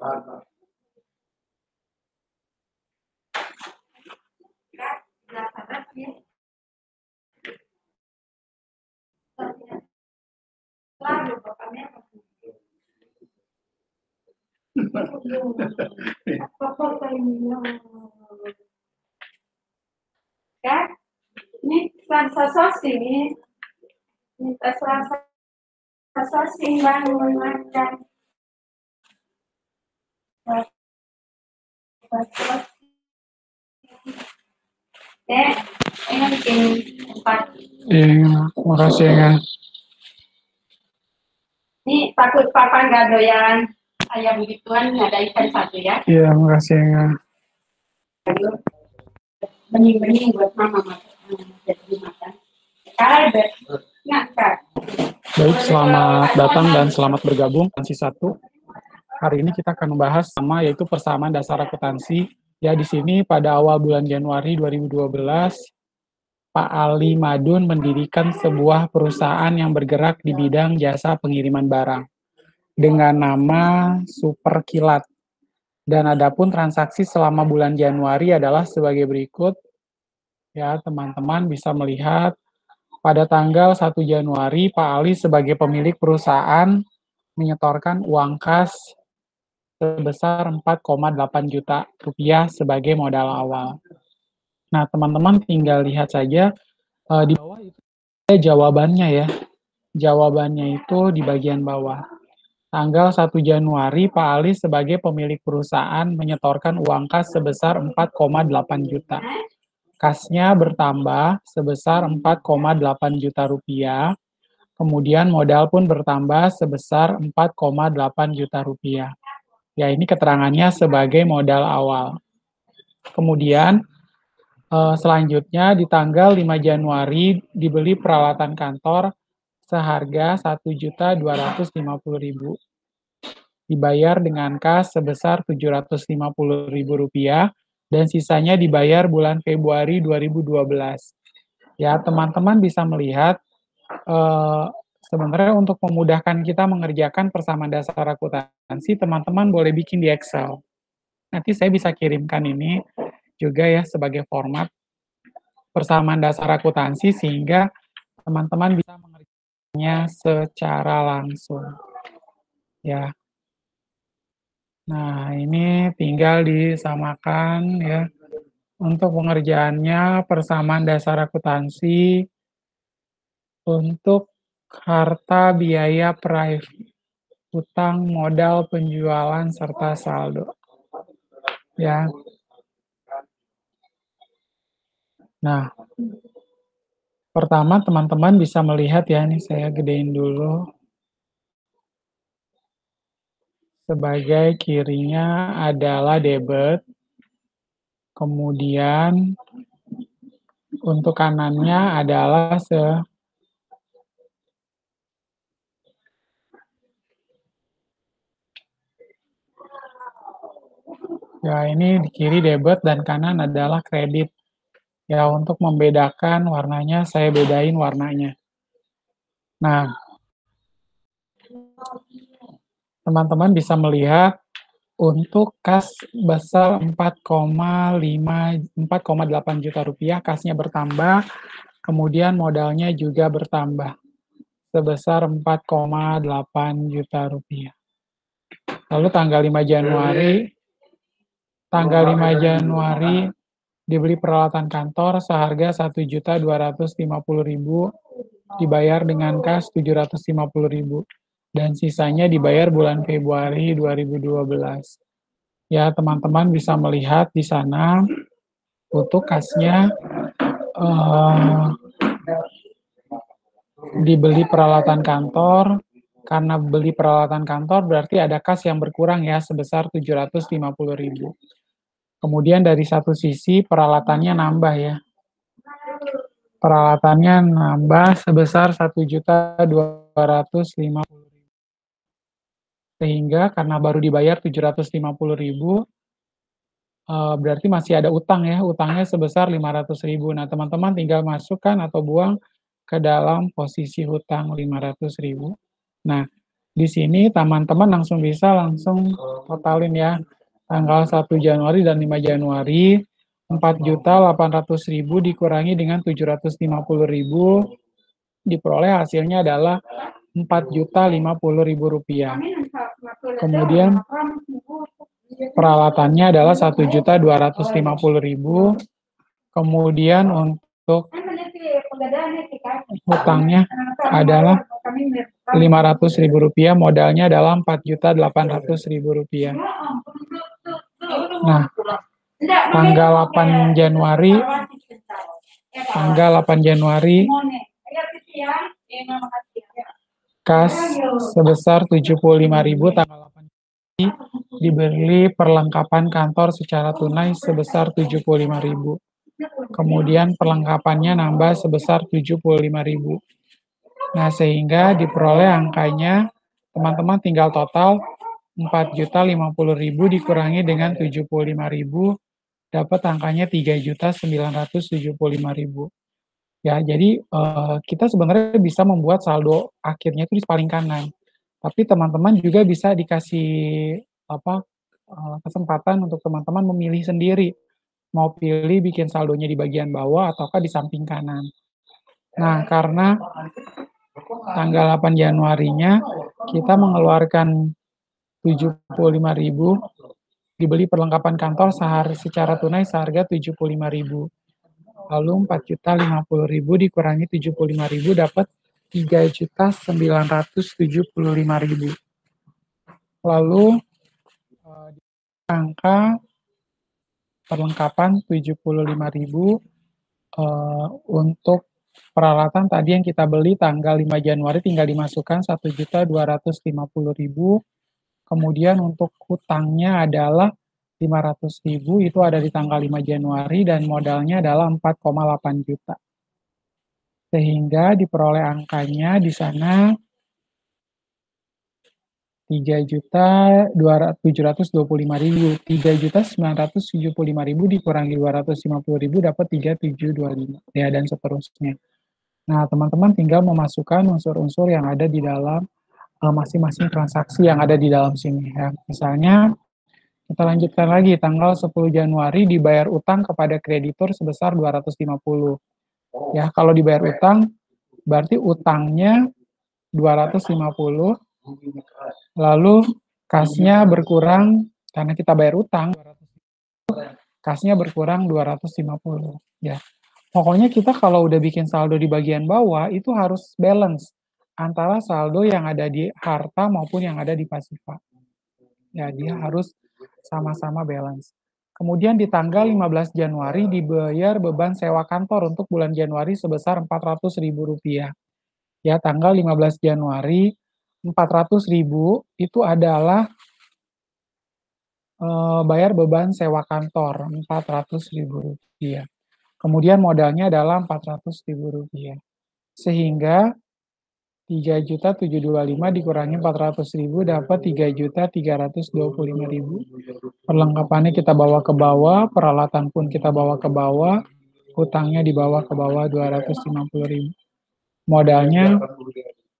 Kan? Ini transaksi ini transaksi bangun makan. Ini bikin 4. Iya, makasih ya. Ini takut papa nggak doyan ayam begituan, ada ikan satu ya. Iya, makasih ya. Bening-bening buat mama jadi makan. Kalber, nggak kan? Baik, selamat datang dan selamat bergabung akuntansi 1. Hari ini kita akan membahas sama yaitu persamaan dasar akuntansi. Ya, di sini pada awal bulan Januari 2012, Pak Ali Madun mendirikan sebuah perusahaan yang bergerak di bidang jasa pengiriman barang dengan nama Super Kilat. Dan adapun transaksi selama bulan Januari adalah sebagai berikut. Ya, teman-teman bisa melihat pada tanggal 1 Januari, Pak Ali sebagai pemilik perusahaan menyetorkan uang kas sebesar 4,8 juta rupiah sebagai modal awal. Nah, teman-teman tinggal lihat saja di bawah itu ada jawabannya ya. Jawabannya itu di bagian bawah. Tanggal 1 Januari, Pak Ali sebagai pemilik perusahaan menyetorkan uang kas sebesar 4,8 juta. Kasnya bertambah sebesar 4,8 juta rupiah, kemudian modal pun bertambah sebesar 4,8 juta rupiah. Ya, ini keterangannya sebagai modal awal. Kemudian, selanjutnya di tanggal 5 Januari dibeli peralatan kantor seharga Rp1.250.000. Dibayar dengan kas sebesar Rp750.000 dan sisanya dibayar bulan Februari 2012. Ya, teman-teman bisa melihat sebenarnya untuk memudahkan kita mengerjakan persamaan dasar akuntansi, teman-teman boleh bikin di Excel. Nanti saya bisa kirimkan ini juga ya sebagai format persamaan dasar akuntansi sehingga teman-teman bisa mengerjakannya secara langsung. Ya. Nah, ini tinggal disamakan ya. Untuk pengerjaannya persamaan dasar akuntansi untuk harta biaya private, utang, modal, penjualan, serta saldo. Ya. Nah, pertama teman-teman bisa melihat ya, ini saya gedein dulu. Sebagai kirinya adalah debit, kemudian untuk kanannya adalah ya, ini di kiri debit dan kanan adalah kredit. Ya, untuk membedakan warnanya, saya bedain warnanya. Nah, teman-teman bisa melihat untuk kas besar 4,8 juta rupiah, kasnya bertambah, kemudian modalnya juga bertambah sebesar 4,8 juta rupiah. Lalu tanggal 5 Januari dibeli peralatan kantor seharga Rp1.250.000, dibayar dengan kas Rp750.000, dan sisanya dibayar bulan Februari 2012. Ya, teman-teman bisa melihat di sana untuk kasnya dibeli peralatan kantor. Karena beli peralatan kantor berarti ada kas yang berkurang ya sebesar Rp750.000. Kemudian dari satu sisi peralatannya nambah ya. Peralatannya nambah sebesar Rp1.250.000. Sehingga karena baru dibayar Rp750.000, berarti masih ada utang ya, utangnya sebesar Rp500.000. Nah, teman-teman tinggal masukkan atau buang ke dalam posisi hutang Rp500.000. Nah, Di sini teman-teman langsung bisa totalin ya. Tanggal 1 Januari dan 5 Januari, 4.800.000 dikurangi dengan 750.000, diperoleh hasilnya adalah 4.050.000 rupiah. Kemudian peralatannya adalah 1.250.000. Kemudian untuk hutangnya adalah 500.000 rupiah, modalnya adalah 4.800.000 rupiah. Nah, tanggal 8 Januari, kas sebesar 75.000, tanggal 8 Januari diberi perlengkapan kantor secara tunai sebesar 75.000. Kemudian perlengkapannya nambah sebesar 75.000. Nah, sehingga diperoleh angkanya, teman-teman tinggal total 4.050.000 dikurangi dengan 75.000, dapat angkanya 3.975.000. Ya, jadi kita sebenarnya bisa membuat saldo akhirnya itu di paling kanan. Tapi teman-teman juga bisa dikasih kesempatan untuk teman-teman memilih sendiri, mau pilih bikin saldonya di bagian bawah ataukah di samping kanan. Nah, karena tanggal 8 Januarinya kita mengeluarkan 75.000, dibeli perlengkapan kantor secara tunai seharga 75.000. Lalu 4.050.000 dikurangi 75.000 dapat 3.975.000. Lalu angka perlengkapan 75.000 untuk peralatan tadi yang kita beli tanggal 5 Januari tinggal dimasukkan 1.250.000. Kemudian untuk hutangnya adalah 500.000, itu ada di tanggal 5 Januari dan modalnya adalah 4,8 juta. Sehingga diperoleh angkanya di sana 3.725.000. 3.975.000 dikurangi 250.000 dapat 3.725 ya, dan seterusnya. Nah, teman-teman tinggal memasukkan unsur-unsur yang ada di dalam masing-masing transaksi yang ada di dalam sini ya. Misalnya kita lanjutkan lagi, tanggal 10 Januari dibayar utang kepada kreditur sebesar 250. Ya, kalau dibayar utang berarti utangnya 250, lalu kasnya berkurang karena kita bayar utang, kasnya berkurang 250 ya. Pokoknya kita kalau udah bikin saldo di bagian bawah itu harus balance antara saldo yang ada di harta maupun yang ada di pasifa. Ya, dia harus sama-sama balance. Kemudian di tanggal 15 Januari dibayar beban sewa kantor untuk bulan Januari sebesar 400.000 rupiah. Ya, tanggal 15 Januari 400.000 itu adalah bayar beban sewa kantor 400.000 rupiah. Kemudian modalnya adalah 400.000 rupiah. Sehingga 3.725 dikurangi 400.000 dapat 3.325.000. Perlengkapannya kita bawa ke bawah, peralatan pun kita bawa ke bawah, hutangnya dibawa ke bawah 250.000. Modalnya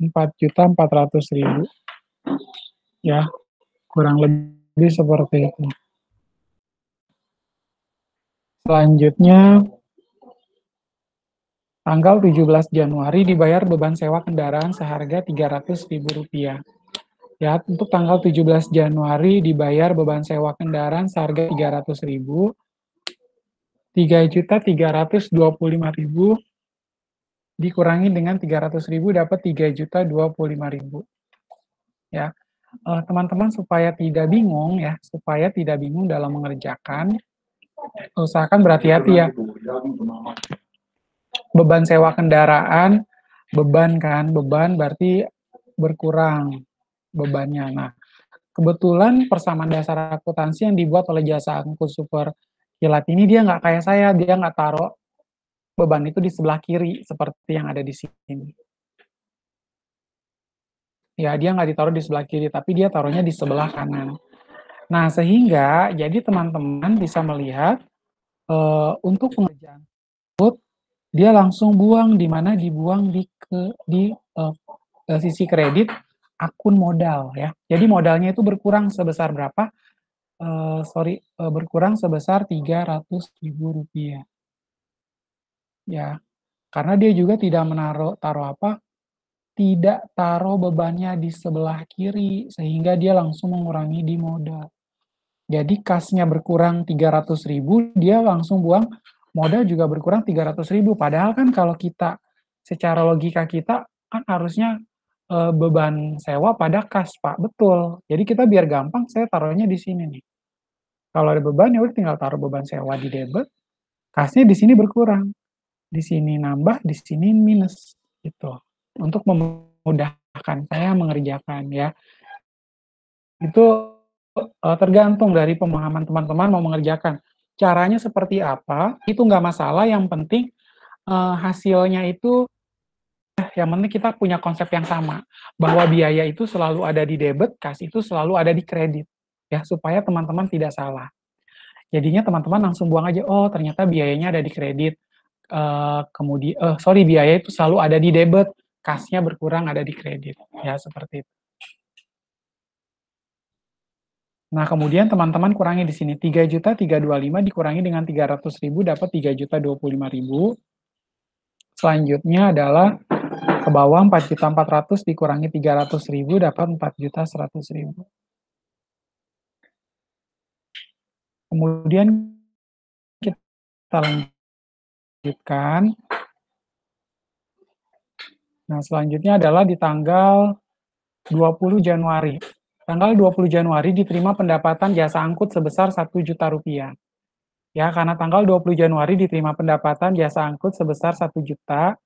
4.400.000. Ya, kurang lebih seperti itu. Selanjutnya, tanggal 17 Januari dibayar beban sewa kendaraan seharga Rp300.000. Ya, untuk tanggal 17 Januari dibayar beban sewa kendaraan seharga Rp300.000. 3.325.000 dikurangi dengan 300.000 dapat 3.025.000. Ya, teman-teman supaya tidak bingung dalam mengerjakan, usahakan berhati-hati ya. Beban sewa kendaraan, beban berarti berkurang bebannya. Nah, kebetulan persamaan dasar akuntansi yang dibuat oleh Jasa Angkut Super Kilat ini dia nggak kayak saya, dia nggak taruh beban itu di sebelah kiri seperti yang ada di sini. Ya, dia nggak ditaruh di sebelah kiri, tapi dia taruhnya di sebelah kanan. Nah, sehingga jadi teman-teman bisa melihat untuk pengerjaan tersebut, dia langsung buang, di mana dibuang di sisi kredit akun modal ya. Jadi modalnya itu berkurang sebesar berapa? Berkurang sebesar Rp300.000 ya. Karena dia juga tidak tidak taruh bebannya di sebelah kiri sehingga dia langsung mengurangi di modal. Jadi kasnya berkurang 300.000, dia langsung buang modal juga berkurang 300.000. Padahal kan kalau kita secara logika kita kan harusnya beban sewa pada kas, Pak. Betul. Jadi kita biar gampang saya taruhnya di sini nih. Kalau ada beban ya udah tinggal taruh beban sewa di debit, kasnya di sini berkurang. Di sini nambah, di sini minus gitu. Untuk memudahkan saya mengerjakan ya. Itu tergantung dari pemahaman teman-teman mau mengerjakan. Caranya seperti apa, itu nggak masalah, yang penting hasilnya itu, yang penting kita punya konsep yang sama, bahwa biaya itu selalu ada di debit, kas itu selalu ada di kredit, ya, supaya teman-teman tidak salah. Jadinya teman-teman langsung buang aja, oh ternyata biayanya ada di kredit, biaya itu selalu ada di debit, kasnya berkurang ada di kredit, ya seperti itu. Nah, kemudian teman-teman kurangi di sini, 3.325 dikurangi dengan 300.000 dapat 3.025.000. Selanjutnya adalah ke bawah 4.400 dikurangi 300.000 dapat 4.100.000. Kemudian kita lanjutkan. Nah, selanjutnya adalah di tanggal 20 Januari. Tanggal 20 Januari diterima pendapatan jasa angkut sebesar Rp1.000.000. Ya, karena tanggal 20 Januari diterima pendapatan jasa angkut sebesar 1 juta,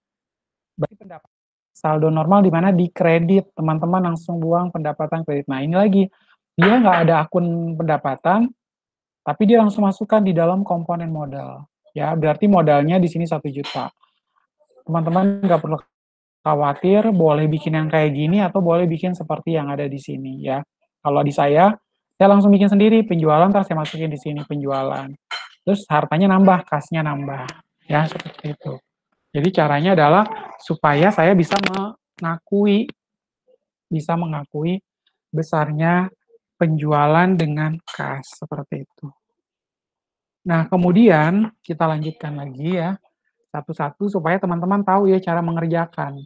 berarti pendapatan saldo normal di mana di kredit, teman-teman langsung buang pendapatan kredit. Nah, ini lagi, dia nggak ada akun pendapatan, tapi dia langsung masukkan di dalam komponen modal. Ya, berarti modalnya di sini 1 juta. Teman-teman nggak perlu khawatir, boleh bikin yang kayak gini atau boleh bikin seperti yang ada di sini ya. Kalau di saya langsung bikin sendiri, penjualan terus saya masukin di sini penjualan. Terus hartanya nambah, kasnya nambah. Ya, seperti itu. Jadi caranya adalah supaya saya bisa mengakui besarnya penjualan dengan kas, seperti itu. Nah, kemudian kita lanjutkan lagi ya, satu-satu supaya teman-teman tahu ya cara mengerjakan.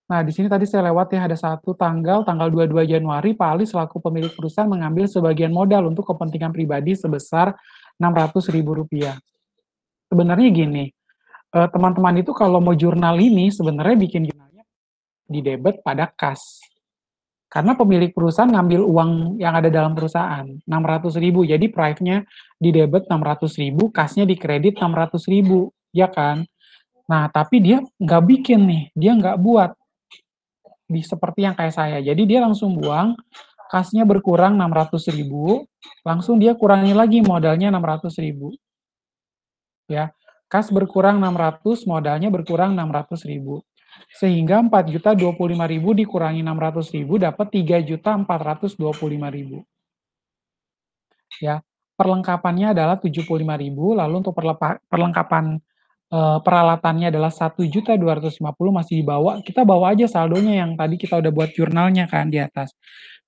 Nah, di sini tadi saya lewat ya, ada tanggal 22 Januari, Pak Ali selaku pemilik perusahaan mengambil sebagian modal untuk kepentingan pribadi sebesar Rp600.000. Sebenarnya gini, teman-teman itu kalau mau jurnal ini sebenarnya bikin jurnalnya di debit pada kas. Karena pemilik perusahaan ngambil uang yang ada dalam perusahaan, 600.000, jadi prive-nya di debit 600.000, kasnya di kredit 600.000, ya kan? Nah, tapi dia nggak bikin nih, dia nggak buat seperti yang kayak saya. Jadi dia langsung buang, kasnya berkurang 600.000, langsung dia kurangi lagi modalnya 600.000. Ya, kas berkurang 600, modalnya berkurang 600.000. Sehingga 4.025.000 dikurangi 600.000 dapat 3.425.000. Ya, perlengkapannya adalah 75.000, lalu untuk perlengkapan peralatannya adalah 1.250.000 masih dibawa. Kita bawa aja saldonya yang tadi kita udah buat jurnalnya kan di atas.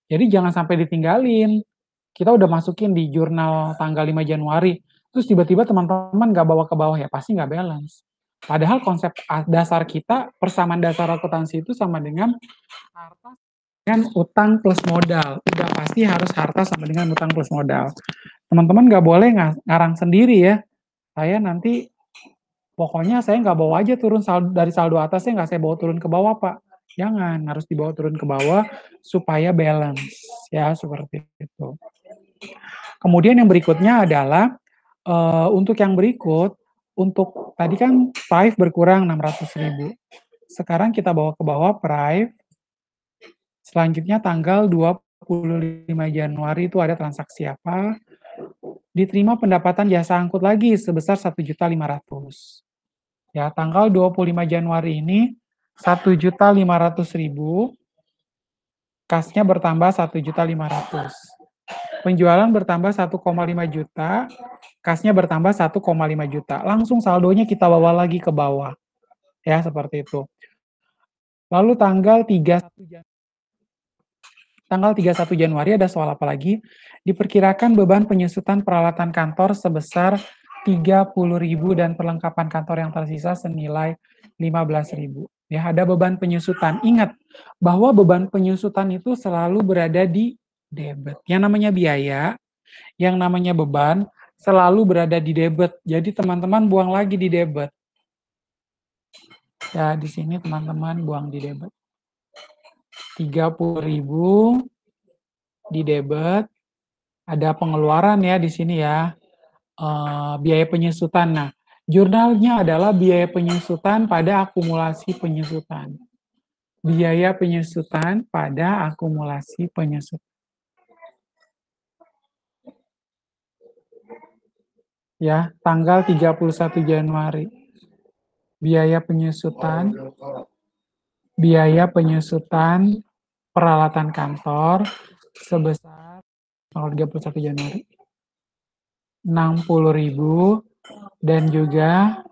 Jadi jangan sampai ditinggalin. Kita udah masukin di jurnal tanggal 5 Januari, terus tiba-tiba teman-teman nggak bawa ke bawah, ya pasti nggak balance. Padahal konsep dasar kita, persamaan dasar akuntansi itu sama dengan harta dengan utang plus modal. Udah pasti harus harta sama dengan utang plus modal. Teman-teman nggak boleh ngarang sendiri ya. Saya nanti pokoknya saya nggak bawa aja turun dari saldo atasnya, nggak saya bawa turun ke bawah, Pak. Jangan, harus dibawa turun ke bawah supaya balance, ya seperti itu. Kemudian yang berikutnya adalah, untuk yang berikut, untuk tadi kan prive berkurang 600.000. Sekarang kita bawa ke bawah prive, selanjutnya tanggal 25 Januari itu ada transaksi apa, diterima pendapatan jasa angkut lagi sebesar 1.500.000. Ya, tanggal 25 Januari ini 1.500.000, kasnya bertambah 1.500.000. Penjualan bertambah 1,5 juta, kasnya bertambah 1,5 juta. Langsung saldonya kita bawa lagi ke bawah. Ya, seperti itu. Lalu tanggal 31 Januari Tanggal 31 Januari ada soal apa lagi? Diperkirakan beban penyusutan peralatan kantor sebesar 30.000 dan perlengkapan kantor yang tersisa senilai 15.000. Ya, ada beban penyusutan. Ingat bahwa beban penyusutan itu selalu berada di debit. Yang namanya biaya, yang namanya beban selalu berada di debit. Jadi teman-teman buang lagi di debit. Ya, di sini teman-teman buang di debit. 30.000 di debit. Ada pengeluaran ya di sini ya. Biaya penyusutan. Nah, jurnalnya adalah biaya penyusutan pada akumulasi penyusutan. Biaya penyusutan pada akumulasi penyusutan. Ya, tanggal 31 Januari. Biaya penyusutan peralatan kantor sebesar tanggal 31 Januari 60.000 dan juga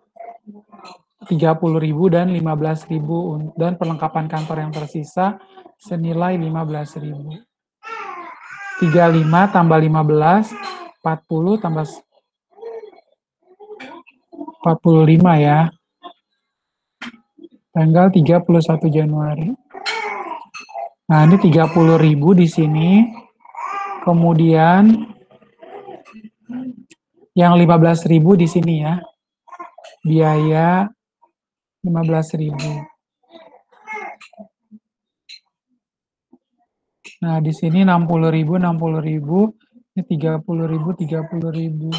30.000 dan 15.000 dan perlengkapan kantor yang tersisa senilai 15.000. 35 tambah 15, 40 tambah 45 ya. Tanggal 31 Januari. Nah, ini 30.000 di sini. Kemudian yang 15.000 di sini ya. Biaya 15.000. Nah, di sini 60.000, 60.000, ini 30.000, 30.000.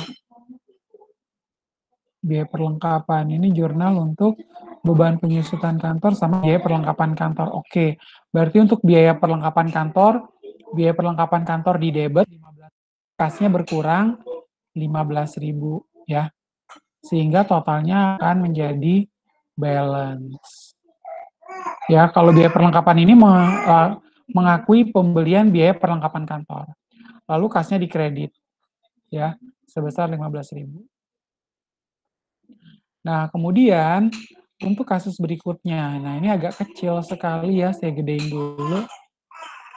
Biaya perlengkapan. Ini jurnal untuk beban penyusutan kantor sama biaya perlengkapan kantor. Oke, berarti untuk biaya perlengkapan kantor di debit, kasnya berkurang 15.000 ya. Sehingga totalnya akan menjadi balance. Ya, kalau biaya perlengkapan ini mengakui pembelian biaya perlengkapan kantor. Lalu kasnya dikredit ya, sebesar 15.000. Nah, kemudian untuk kasus berikutnya. Nah, ini agak kecil sekali ya, saya gedein dulu.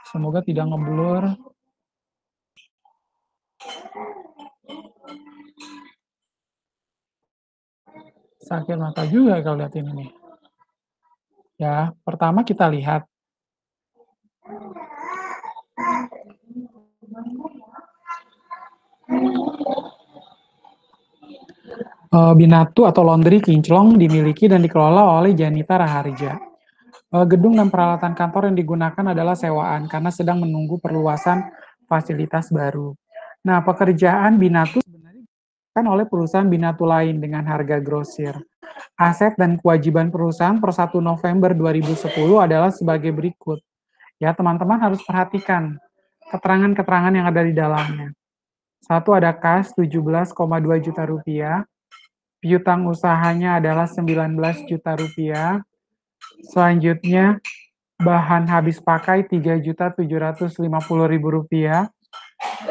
Semoga tidak ngeblur. Sakit mata juga kalau lihat ini nih. Ya, pertama kita lihat. Binatu atau laundry kinclong dimiliki dan dikelola oleh Janita Raharja. Gedung dan peralatan kantor yang digunakan adalah sewaan karena sedang menunggu perluasan fasilitas baru. Nah, pekerjaan Binatu sebenarnya dilakukan oleh perusahaan Binatu lain dengan harga grosir. Aset dan kewajiban perusahaan per 1 November 2010 adalah sebagai berikut. Ya, teman-teman harus perhatikan keterangan-keterangan yang ada di dalamnya. Satu, ada kas 17,2 juta rupiah. Piutang usahanya adalah 19 juta rupiah. Selanjutnya, bahan habis pakai 3.750.000 rupiah.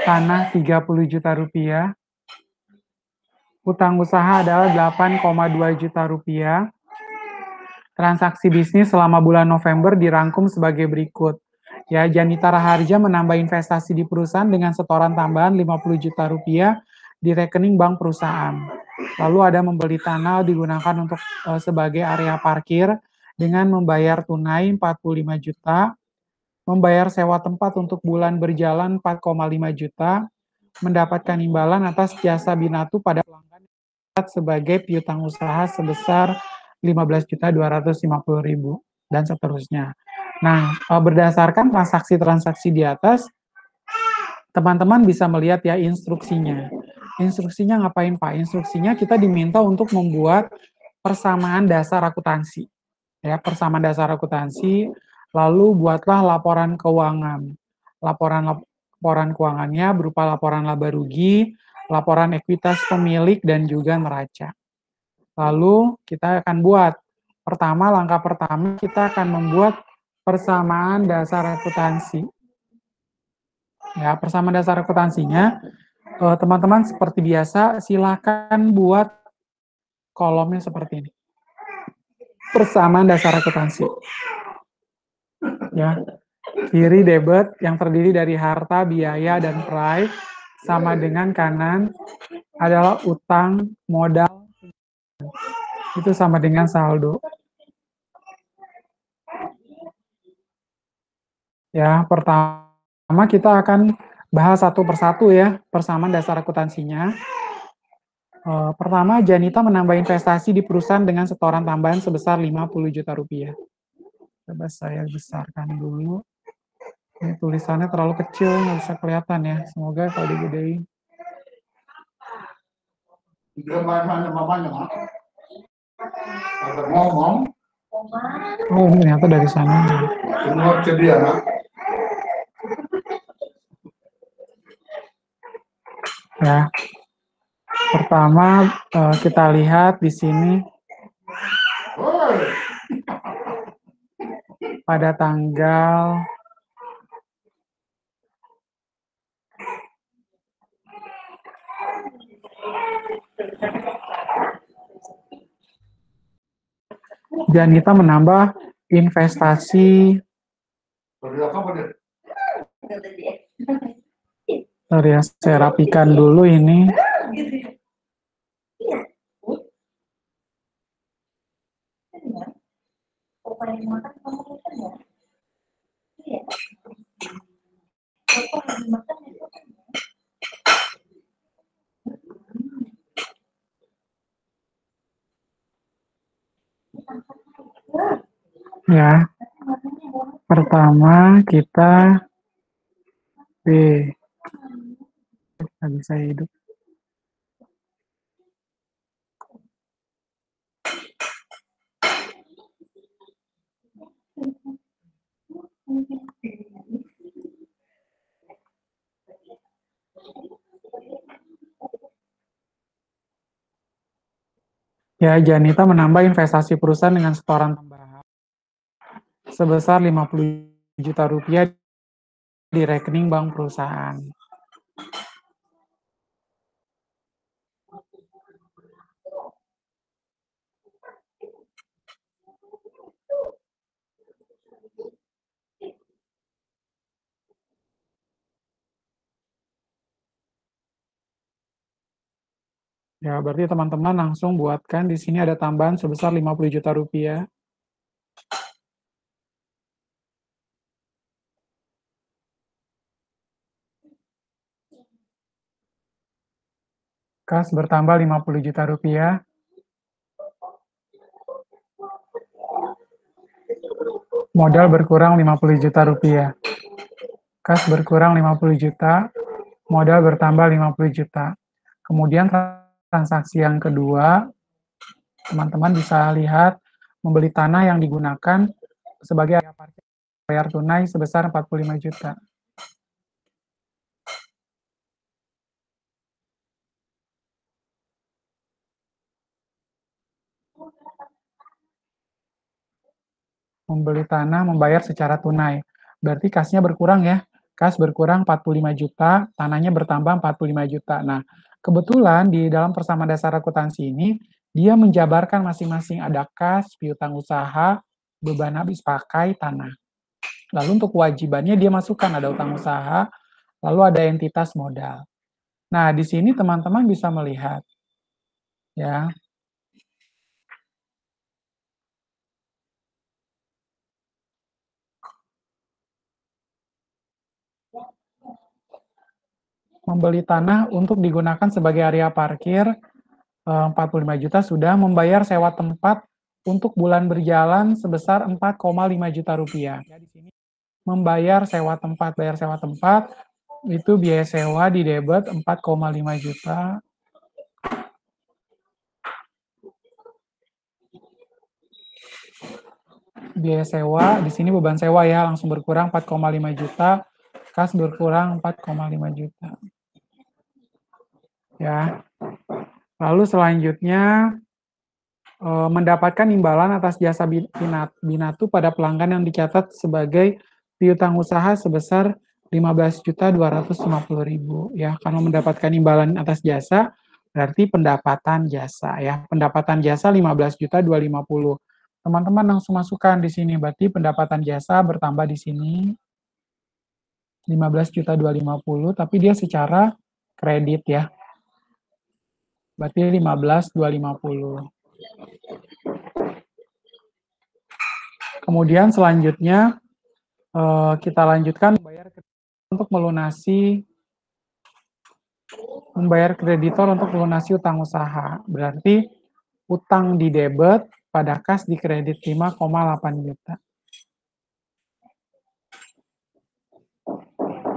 Tanah 30 juta rupiah. Utang usaha adalah 8,2 juta rupiah. Transaksi bisnis selama bulan November dirangkum sebagai berikut. Ya, Janita Raharja menambah investasi di perusahaan dengan setoran tambahan 50 juta rupiah di rekening bank perusahaan. Lalu ada membeli tanah digunakan untuk sebagai area parkir dengan membayar tunai 45 juta, membayar sewa tempat untuk bulan berjalan 4,5 juta, mendapatkan imbalan atas jasa Binatu pada pelanggan sebagai piutang usaha sebesar 15.250.000 dan seterusnya. Nah, berdasarkan transaksi-transaksi di atas, teman-teman bisa melihat ya instruksinya. Instruksinya ngapain Pak? Instruksinya kita diminta untuk membuat persamaan dasar akuntansi. Ya, persamaan dasar akuntansi, lalu buatlah laporan keuangan. Laporan keuangannya berupa laporan laba rugi, laporan ekuitas pemilik, dan juga neraca. Lalu kita akan buat, langkah pertama kita akan membuat persamaan dasar akuntansi. Ya, persamaan dasar akuntansinya, teman-teman seperti biasa, silakan buat kolomnya seperti ini. Persamaan dasar akuntansi. Ya, Kiri debit yang terdiri dari harta, biaya, dan prai, sama dengan kanan adalah utang, modal, itu sama dengan saldo. Ya, pertama kita akan bahas satu persatu ya, persamaan dasar akuntansinya. Pertama, Janita menambah investasi di perusahaan dengan setoran tambahan sebesar 50 juta rupiah. Coba saya besarkan dulu. Ini tulisannya terlalu kecil, nggak bisa kelihatan ya. Semoga kalau digedein. Ngomong. Oh, ini ternyata dari sana. Ya. Pertama kita lihat di sini pada tanggal Janita menambah investasi. Ya, saya rapikan dulu ini. Ya, pertama kita B, nggak bisa hidup. Ya, Janita menambah investasi perusahaan dengan setoran tambahan sebesar 50 juta rupiah di rekening bank perusahaan. Ya, berarti teman-teman langsung buatkan di sini ada tambahan sebesar 50 juta rupiah. Kas bertambah 50 juta rupiah. Modal berkurang 50 juta rupiah. Kas berkurang 50 juta, modal bertambah 50 juta. Kemudian transaksi yang kedua, teman-teman bisa lihat membeli tanah yang digunakan sebagai area parkir bayar tunai sebesar 45 juta. Membeli tanah membayar secara tunai. Berarti kasnya berkurang ya. Kas berkurang 45 juta, tanahnya bertambah 45 juta. Nah, kebetulan di dalam persamaan dasar akuntansi ini, dia menjabarkan masing-masing ada kas, piutang usaha, beban habis pakai, tanah. Lalu untuk kewajibannya dia masukkan ada utang usaha, lalu ada entitas modal. Nah, di sini teman-teman bisa melihat ya. Membeli tanah untuk digunakan sebagai area parkir 45 juta sudah, membayar sewa tempat untuk bulan berjalan sebesar 4,5 juta rupiah. Ya, di sini membayar sewa tempat, bayar sewa tempat itu biaya sewa di debit 4,5 juta. Biaya sewa, di sini beban sewa ya langsung berkurang 4,5 juta, kas berkurang 4,5 juta. Ya. Lalu selanjutnya mendapatkan imbalan atas jasa Binatu pada pelanggan yang dicatat sebagai piutang usaha sebesar 15.250.000 ya. Karena mendapatkan imbalan atas jasa berarti pendapatan jasa ya. Pendapatan jasa 15.250. Teman-teman langsung masukkan di sini berarti pendapatan jasa bertambah di sini 15.250, tapi dia secara kredit ya. Berarti 15.250. Kemudian selanjutnya kita lanjutkan untuk membayar kreditor untuk melunasi utang usaha. Berarti utang di debit pada kas di kredit 5,8 juta.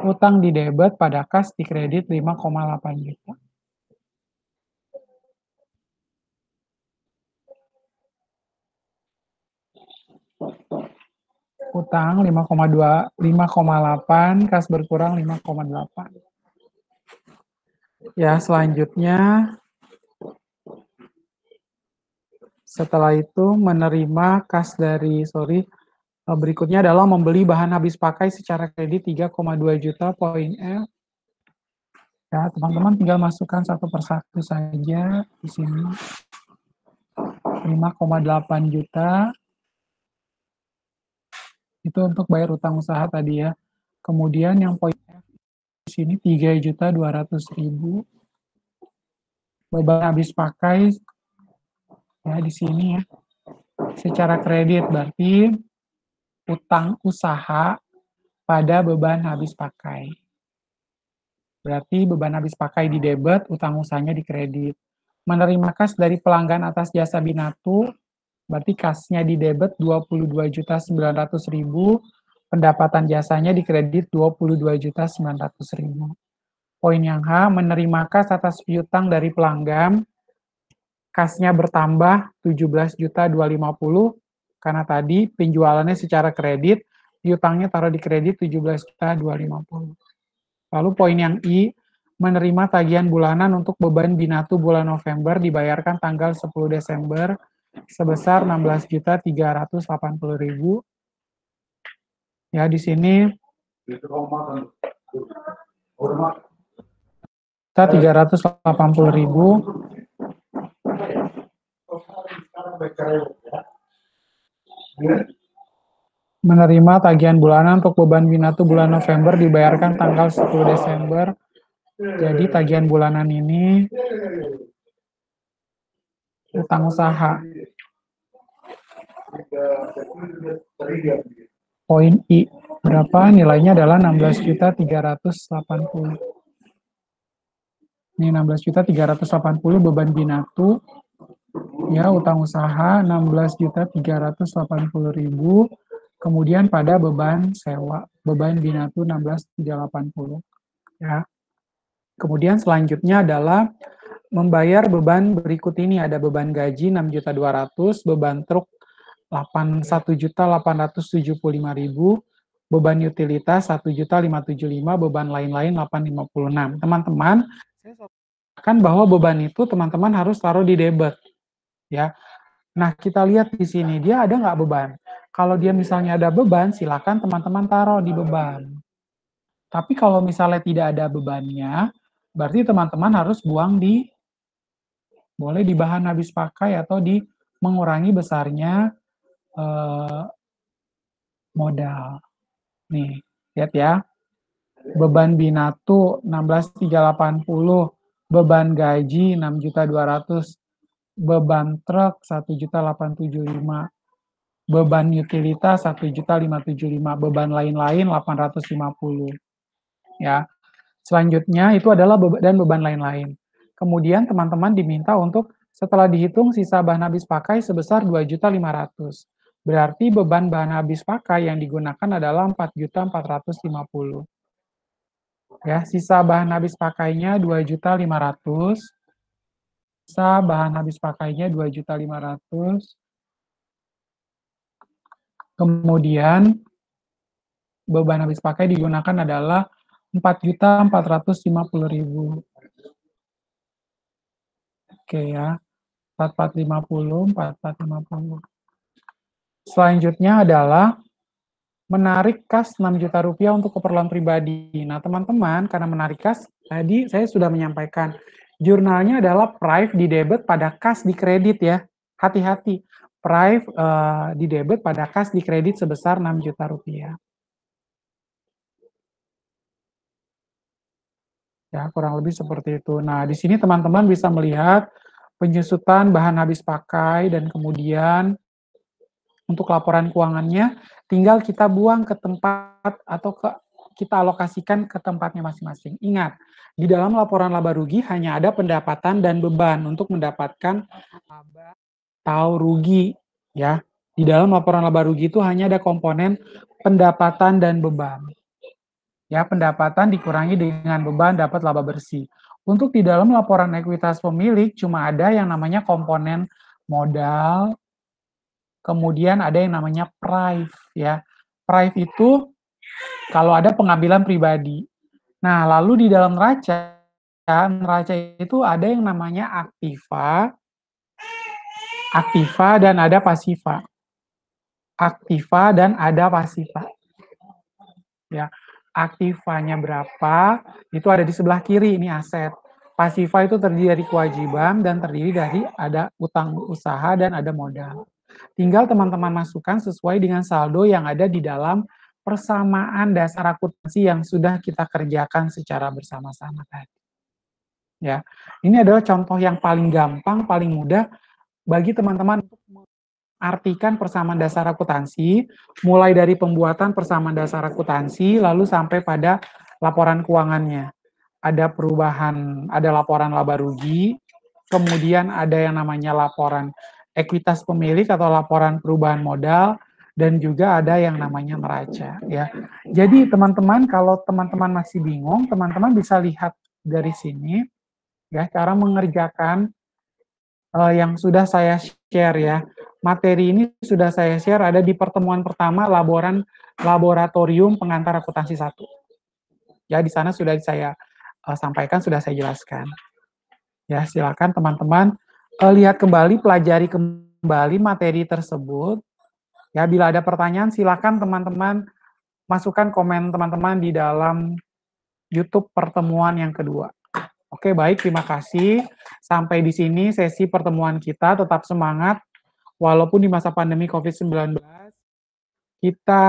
Utang di debit pada kas di kredit 5,8 juta. Utang 5,8, kas berkurang 5,8. Ya, selanjutnya setelah itu menerima kas dari, berikutnya adalah membeli bahan habis pakai secara kredit 3,2 juta, poin F. Ya, teman-teman tinggal masukkan satu persatu saja di sini. 5,8 juta. Itu untuk bayar utang usaha tadi ya. Kemudian yang poin F di sini 3.200.000. Beban habis pakai ya di sini ya. Secara kredit berarti utang usaha pada beban habis pakai. Berarti beban habis pakai di debit, utang usahanya di kredit. Menerima kas dari pelanggan atas jasa Binatu, berarti kasnya di debit 22.900.000, pendapatan jasanya di kredit 22.900.000. Poin yang H, menerima kas atas piutang dari pelanggan, kasnya bertambah 17.250, karena tadi penjualannya secara kredit, piutangnya taruh di kredit 17.250. Lalu poin yang I, menerima tagihan bulanan untuk beban Binatu bulan November dibayarkan tanggal 10 Desember sebesar 16.380.000. Ya, di sini kita 380.000. Menerima tagihan bulanan untuk beban Binatu bulan November dibayarkan tanggal 10 Desember. Jadi tagihan bulanan ini utang usaha. Poin I, berapa? Nilainya adalah 16.380. Ini 16.380 beban Binatu. Ya, utang usaha 16.380.000. Kemudian pada beban sewa, beban Binatu 16.380. Ya. Kemudian selanjutnya adalah membayar beban berikut ini. Ada beban gaji 6.200.000, beban truk 81.875.000, beban utilitas 1.575.000, beban lain-lain 856. Teman-teman, saya sampaikan bahwa beban itu teman-teman harus taruh di debit. Ya. Nah, kita lihat di sini, dia ada nggak beban? Kalau dia misalnya ada beban, silakan teman-teman taruh di beban. Tapi kalau misalnya tidak ada bebannya, berarti teman-teman harus buang boleh di bahan habis pakai atau di mengurangi besarnya modal. Nih, lihat ya. Beban Binatu 16.380, beban gaji 6.200, beban truk 1.875, beban utilitas 1.575, beban lain-lain 850. Ya. Selanjutnya itu adalah beban lain-lain. Kemudian teman-teman diminta untuk setelah dihitung sisa bahan habis pakai sebesar 2.500.000. Berarti beban bahan habis pakai yang digunakan adalah 4.450. Ya, sisa bahan habis pakainya 2.500.000. Sisa bahan habis pakainya 2.500.000. Kemudian beban habis pakai digunakan adalah 4.450.000. Oke ya. 4450, 4450. Selanjutnya adalah menarik kas 6 juta rupiah untuk keperluan pribadi. Nah, teman-teman, karena menarik kas, tadi saya sudah menyampaikan, jurnalnya adalah prive di debit pada kas di kredit ya. Hati-hati, prive di debit pada kas di kredit sebesar 6 juta rupiah. Ya, kurang lebih seperti itu. Nah, di sini teman-teman bisa melihat penyusutan bahan habis pakai dan kemudian untuk laporan keuangannya tinggal kita buang ke tempat atau kita alokasikan ke tempatnya masing-masing. Ingat, di dalam laporan laba rugi hanya ada pendapatan dan beban untuk mendapatkan laba atau rugi, ya. Di dalam laporan laba rugi itu hanya ada komponen pendapatan dan beban. Ya, pendapatan dikurangi dengan beban dapat laba bersih. Untuk di dalam laporan ekuitas pemilik cuma ada yang namanya komponen modal, kemudian ada yang namanya prive, ya. Prive itu kalau ada pengambilan pribadi. Nah, lalu di dalam neraca itu ada yang namanya aktiva dan ada pasiva. Aktiva dan ada pasiva. Ya, aktivanya berapa? Itu ada di sebelah kiri, ini aset. Pasiva itu terdiri dari kewajiban dan terdiri dari ada utang usaha dan ada modal. Tinggal teman-teman masukkan sesuai dengan saldo yang ada di dalam persamaan dasar akuntansi yang sudah kita kerjakan secara bersama-sama tadi. Ya, ini adalah contoh yang paling gampang, paling mudah bagi teman-teman untuk mengartikan persamaan dasar akuntansi, mulai dari pembuatan persamaan dasar akuntansi, lalu sampai pada laporan keuangannya. Ada perubahan, ada laporan laba rugi, kemudian ada yang namanya laporan ekuitas pemilik atau laporan perubahan modal, dan juga ada yang namanya neraca. Ya, jadi teman-teman kalau teman-teman masih bingung, teman-teman bisa lihat dari sini ya cara mengerjakan yang sudah saya share ya. Materi ini sudah saya share ada di pertemuan pertama laboratorium pengantar akuntansi 1. Ya, di sana sudah saya sampaikan, sudah saya jelaskan. Ya, silakan teman-teman lihat kembali, pelajari kembali materi tersebut. Ya, bila ada pertanyaan silakan teman-teman masukkan komen teman-teman di dalam YouTube pertemuan yang kedua. Oke, baik, terima kasih. Sampai di sini sesi pertemuan kita, tetap semangat. Walaupun di masa pandemi COVID-19, kita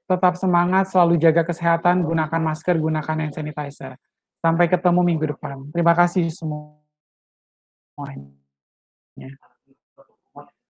tetap semangat, selalu jaga kesehatan, gunakan masker, gunakan hand sanitizer. Sampai ketemu minggu depan. Terima kasih semuanya.